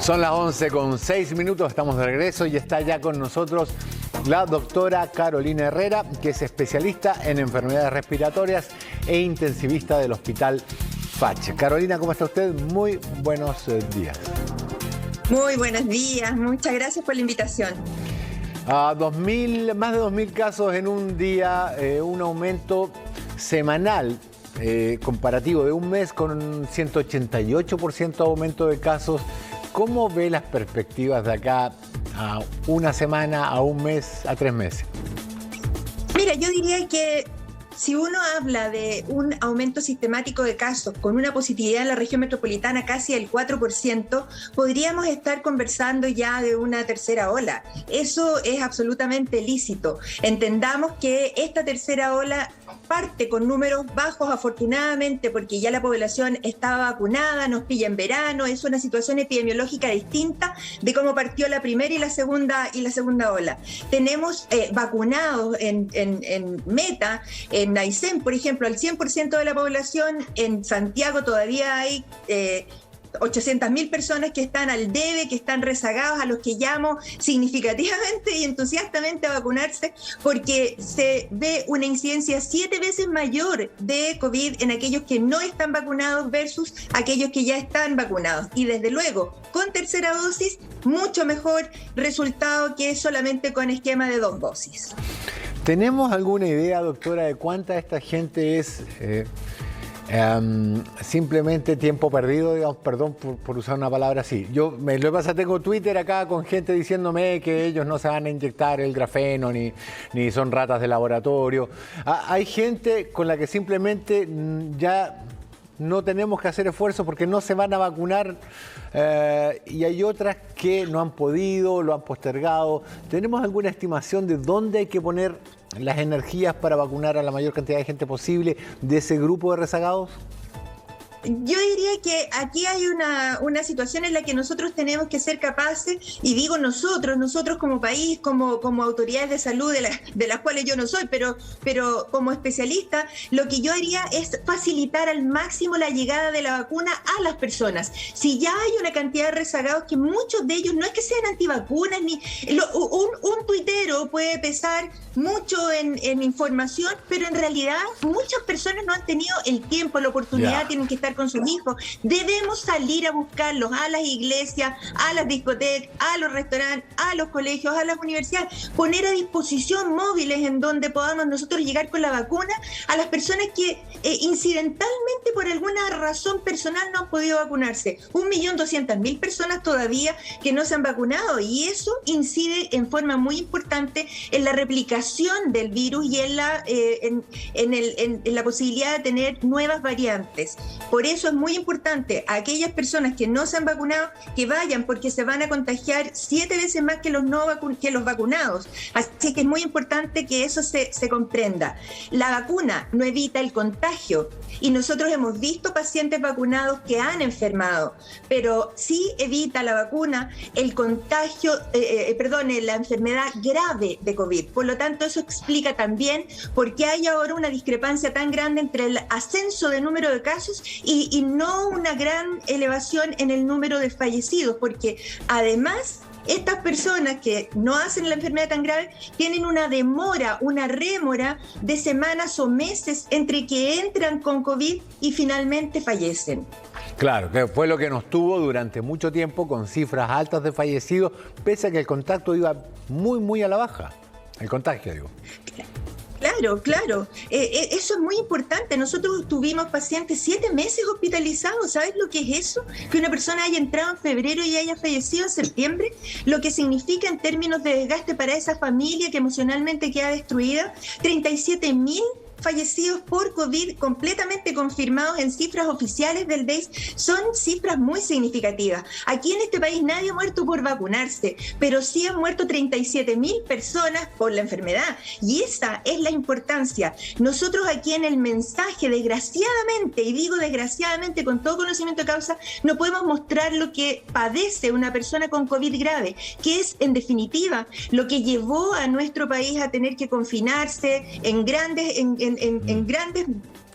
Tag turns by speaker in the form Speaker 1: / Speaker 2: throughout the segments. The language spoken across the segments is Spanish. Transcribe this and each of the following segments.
Speaker 1: Son las 11:06, estamos de regreso y está ya con nosotros la doctora Carolina Herrera, que es especialista en enfermedades respiratorias e intensivista del Hospital Fach. Carolina, ¿cómo está usted? Muy buenos días.
Speaker 2: Muy buenos días, muchas gracias por la invitación.
Speaker 1: Más de 2.000 casos en un día, un aumento semanal comparativo de un mes con un 188% aumento de casos. ¿Cómo ve las perspectivas de acá a una semana, a un mes, a 3 meses?
Speaker 2: Mira, yo diría que si uno habla de un aumento sistemático de casos con una positividad en la región metropolitana casi del 4%, podríamos estar conversando ya de una tercera ola. Eso es absolutamente lícito. Entendamos que esta tercera ola parte con números bajos, afortunadamente, porque ya la población está vacunada, nos pilla en verano, es una situación epidemiológica distinta de cómo partió la primera y la segunda ola. Tenemos vacunados en Meta, en Aysén, por ejemplo, al 100% de la población. En Santiago todavía hay 800.000 personas que están al debe, que están rezagados, a los que llamo significativamente y entusiastamente a vacunarse, porque se ve una incidencia 7 veces mayor de COVID en aquellos que no están vacunados versus aquellos que ya están vacunados. Y desde luego, con tercera dosis, mucho mejor resultado que solamente con esquema de 2 dosis.
Speaker 1: ¿Tenemos alguna idea, doctora, de cuánta esta gente es simplemente tiempo perdido, digamos, perdón por usar una palabra así? Lo que pasa, tengo Twitter acá con gente diciéndome que ellos no se van a inyectar el grafeno ni son ratas de laboratorio. Hay gente con la que simplemente ya no tenemos que hacer esfuerzos porque no se van a vacunar, y hay otras que no han podido, lo han postergado. ¿Tenemos alguna estimación de dónde hay que poner las energías para vacunar a la mayor cantidad de gente posible de ese grupo de rezagados?
Speaker 2: Yo diría que aquí hay una situación en la que nosotros tenemos que ser capaces, y digo nosotros como país, como autoridades de salud, de las cuales yo no soy, pero como especialista, lo que yo haría es facilitar al máximo la llegada de la vacuna a las personas. Si ya hay una cantidad de rezagados que muchos de ellos no es que sean antivacunas, un tuitero puede pesar mucho en información, pero en realidad muchas personas no han tenido el tiempo, la oportunidad, tienen que estar con sus hijos. Debemos salir a buscarlos a las iglesias, a las discotecas, a los restaurantes, a los colegios, a las universidades, poner a disposición móviles en donde podamos nosotros llegar con la vacuna a las personas que incidentalmente por alguna razón personal no han podido vacunarse. 1.200.000 personas todavía que no se han vacunado, y eso incide en forma muy importante en la replicación del virus y en la posibilidad de tener nuevas variantes. Por eso es muy importante a aquellas personas que no se han vacunado que vayan, porque se van a contagiar 7 veces más que los vacunados. Así que es muy importante que eso se comprenda. La vacuna no evita el contagio, y nosotros hemos visto pacientes vacunados que han enfermado, pero sí evita la vacuna el contagio, la enfermedad grave de COVID. Por lo tanto, eso explica también por qué hay ahora una discrepancia tan grande entre el ascenso de número de casos y no una gran elevación en el número de fallecidos, porque además estas personas que no hacen la enfermedad tan grave tienen una rémora de semanas o meses entre que entran con COVID y finalmente fallecen.
Speaker 1: Claro, que fue lo que nos tuvo durante mucho tiempo con cifras altas de fallecidos, pese a que el contacto iba muy, muy a la baja. El contagio, digo.
Speaker 2: Claro. Eso es muy importante. Nosotros tuvimos pacientes 7 meses hospitalizados. ¿Sabes lo que es eso? Que una persona haya entrado en febrero y haya fallecido en septiembre. Lo que significa en términos de desgaste para esa familia que emocionalmente queda destruida. 37.000 fallecidos por COVID completamente confirmados en cifras oficiales del DEIS. Son cifras muy significativas. Aquí en este país nadie ha muerto por vacunarse, pero sí han muerto 37.000 personas por la enfermedad, y esa es la importancia. Nosotros aquí en el mensaje, desgraciadamente, y digo desgraciadamente con todo conocimiento de causa, no podemos mostrar lo que padece una persona con COVID grave, que es en definitiva lo que llevó a nuestro país a tener que confinarse en en grandes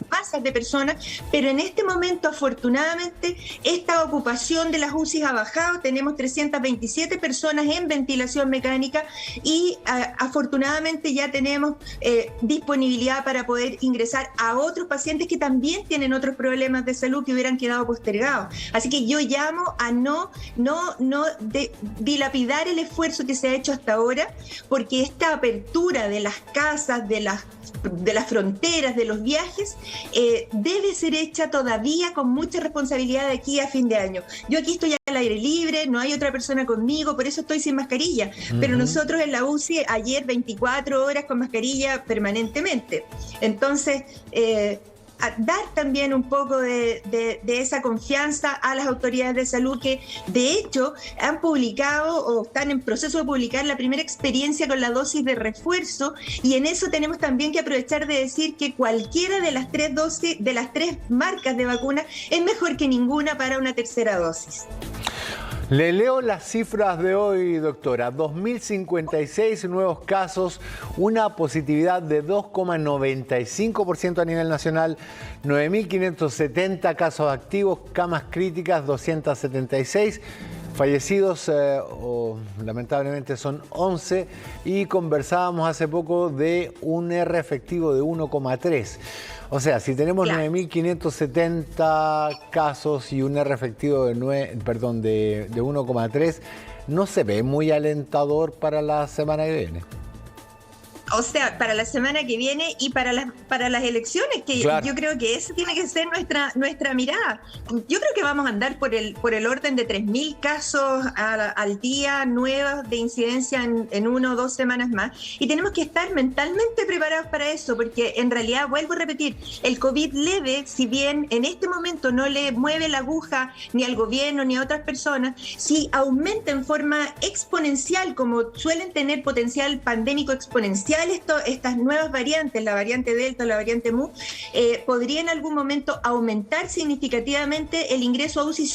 Speaker 2: masas de personas, pero en este momento afortunadamente esta ocupación de las UCI ha bajado, tenemos 327 personas en ventilación mecánica y afortunadamente ya tenemos disponibilidad para poder ingresar a otros pacientes que también tienen otros problemas de salud que hubieran quedado postergados. Así que yo llamo a no dilapidar el esfuerzo que se ha hecho hasta ahora, porque esta apertura de las casas, de las fronteras, de los viajes, debe ser hecha todavía con mucha responsabilidad de aquí a fin de año. Yo aquí estoy al aire libre, no hay otra persona conmigo, por eso estoy sin mascarilla, pero nosotros en la UCI ayer 24 horas con mascarilla permanentemente. Entonces, a dar también un poco de esa confianza a las autoridades de salud que de hecho han publicado o están en proceso de publicar la primera experiencia con la dosis de refuerzo, y en eso tenemos también que aprovechar de decir que cualquiera de las 3 dosis, de las 3 marcas de vacuna es mejor que ninguna para una tercera dosis.
Speaker 1: Le leo las cifras de hoy, doctora. 2.056 nuevos casos, una positividad de 2,95% a nivel nacional, 9.570 casos activos, camas críticas 276, fallecidos lamentablemente son 11, y conversábamos hace poco de un R efectivo de 1,3. O sea, si tenemos 9.570 casos y un R efectivo de 1,3, no se ve muy alentador para la semana que viene.
Speaker 2: O sea, para la semana que viene y para las elecciones, que claro, yo creo que esa tiene que ser nuestra mirada. Yo creo que vamos a andar por el orden de 3.000 casos al día nuevos de incidencia en 1 o 2 semanas más. Y tenemos que estar mentalmente preparados para eso, porque en realidad, vuelvo a repetir, el COVID leve, si bien en este momento no le mueve la aguja ni al gobierno ni a otras personas, si aumenta en forma exponencial, como suelen tener potencial pandémico exponencial, estas nuevas variantes, la variante Delta o la variante Mu, podría en algún momento aumentar significativamente el ingreso a UCI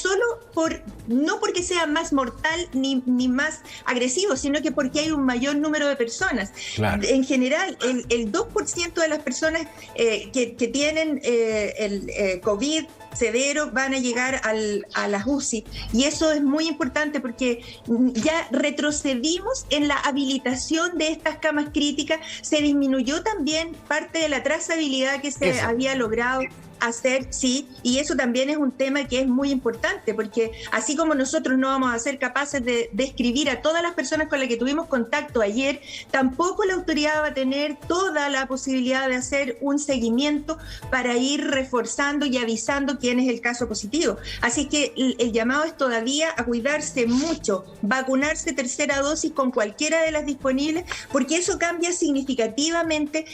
Speaker 2: no porque sea más mortal ni más agresivo, sino que porque hay un mayor número de personas. Claro. En general, el 2% de las personas que tienen el COVID severo van a llegar a las UCI, y eso es muy importante porque ya retrocedimos en la habilitación de estas camas críticas, se disminuyó también parte de la trazabilidad que se había logrado hacer, sí, y eso también es un tema que es muy importante, porque así como nosotros no vamos a ser capaces de describir a todas las personas con las que tuvimos contacto ayer, tampoco la autoridad va a tener toda la posibilidad de hacer un seguimiento para ir reforzando y avisando quién es el caso positivo. Así que el llamado es todavía a cuidarse mucho, vacunarse tercera dosis con cualquiera de las disponibles, porque eso cambia significativamente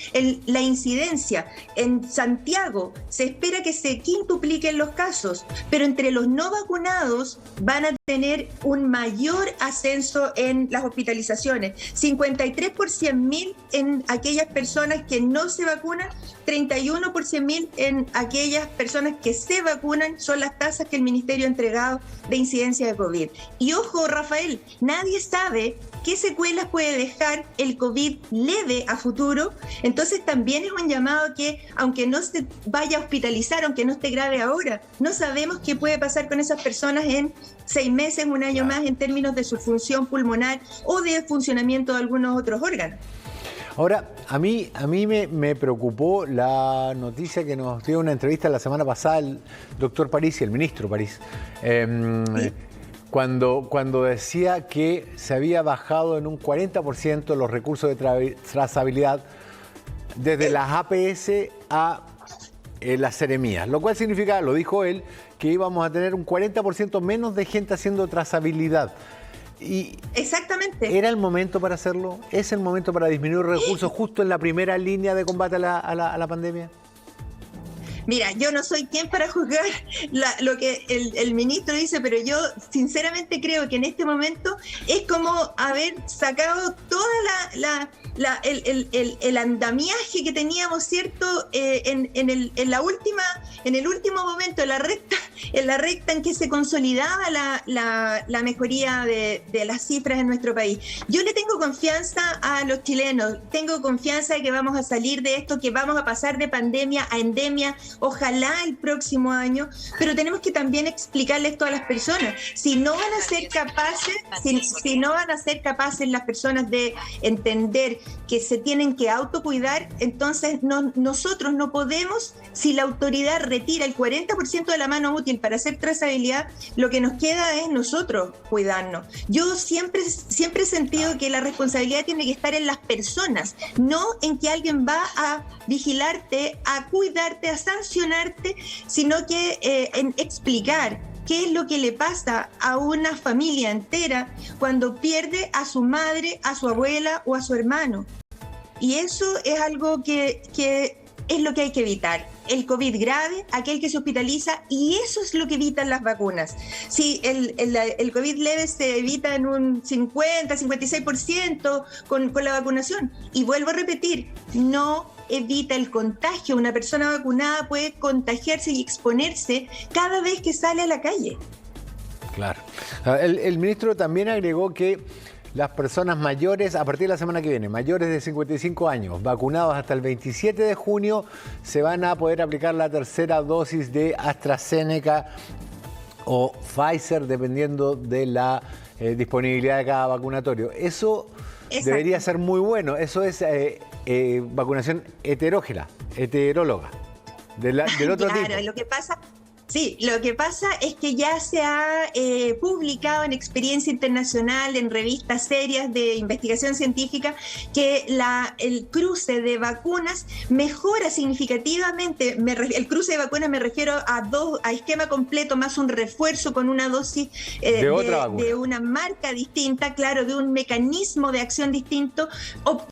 Speaker 2: la incidencia. En Santiago se espera que se quintupliquen los casos, pero entre los no vacunados van a tener un mayor ascenso en las hospitalizaciones, 53 por 100.000 en aquellas personas que no se vacunan, 31 por 100.000 en aquellas personas que se vacunan, son las tasas que el Ministerio ha entregado de incidencia de COVID. Y ojo, Rafael, nadie sabe qué secuelas puede dejar el COVID leve a futuro, entonces también es un llamado que, aunque no se vaya a hospitalizar, aunque no esté grave ahora, no sabemos qué puede pasar con esas personas en 6 meses, un año más, en términos de su función pulmonar o de funcionamiento de algunos otros órganos.
Speaker 1: Ahora, a mí me preocupó la noticia que nos dio una entrevista la semana pasada el doctor París y el ministro París, ¿sí? Cuando decía que se había bajado en un 40% los recursos de trazabilidad desde las APS a las seremías, lo cual significa, lo dijo él, que íbamos a tener un 40% menos de gente haciendo trazabilidad. Y
Speaker 2: exactamente.
Speaker 1: ¿Era el momento para hacerlo? ¿Es el momento para disminuir recursos justo en la primera línea de combate a la pandemia?
Speaker 2: Mira, yo no soy quien para juzgar lo que el ministro dice, pero yo sinceramente creo que en este momento es como haber sacado toda el andamiaje que teníamos, ¿cierto? En el último momento de la recta, en la recta en que se consolidaba la mejoría de las cifras en nuestro país. Yo le tengo confianza a los chilenos, tengo confianza de que vamos a salir de esto, que vamos a pasar de pandemia a endemia, ojalá el próximo año, pero tenemos que también explicarle esto a las personas. Si no van a ser capaces, si no van a ser capaces las personas de entender que se tienen que autocuidar, entonces nosotros no podemos, si la autoridad retira el 40% de la mano útil para hacer trazabilidad, lo que nos queda es nosotros cuidarnos. Yo siempre he sentido que la responsabilidad tiene que estar en las personas, no en que alguien va a vigilarte, a cuidarte, a sancionarte, sino que en explicar qué es lo que le pasa a una familia entera cuando pierde a su madre, a su abuela o a su hermano. Y eso es algo que es lo que hay que evitar. El COVID grave, aquel que se hospitaliza, y eso es lo que evitan las vacunas. Sí, el COVID leve se evita en un 50, 56% con la vacunación. Y vuelvo a repetir, no evita el contagio. Una persona vacunada puede contagiarse y exponerse cada vez que sale a la calle.
Speaker 1: Claro. El ministro también agregó que las personas mayores, a partir de la semana que viene, mayores de 55 años, vacunados hasta el 27 de junio, se van a poder aplicar la tercera dosis de AstraZeneca o Pfizer, dependiendo de la disponibilidad de cada vacunatorio. Eso debería ser muy bueno. Eso es vacunación heteróloga, del otro tipo.
Speaker 2: Claro, lo que pasa es que ya se ha publicado en experiencia internacional, en revistas serias de investigación científica, que el cruce de vacunas mejora significativamente. El cruce de vacunas me refiero a esquema completo más un refuerzo con una dosis de una marca distinta, claro, de un mecanismo de acción distinto,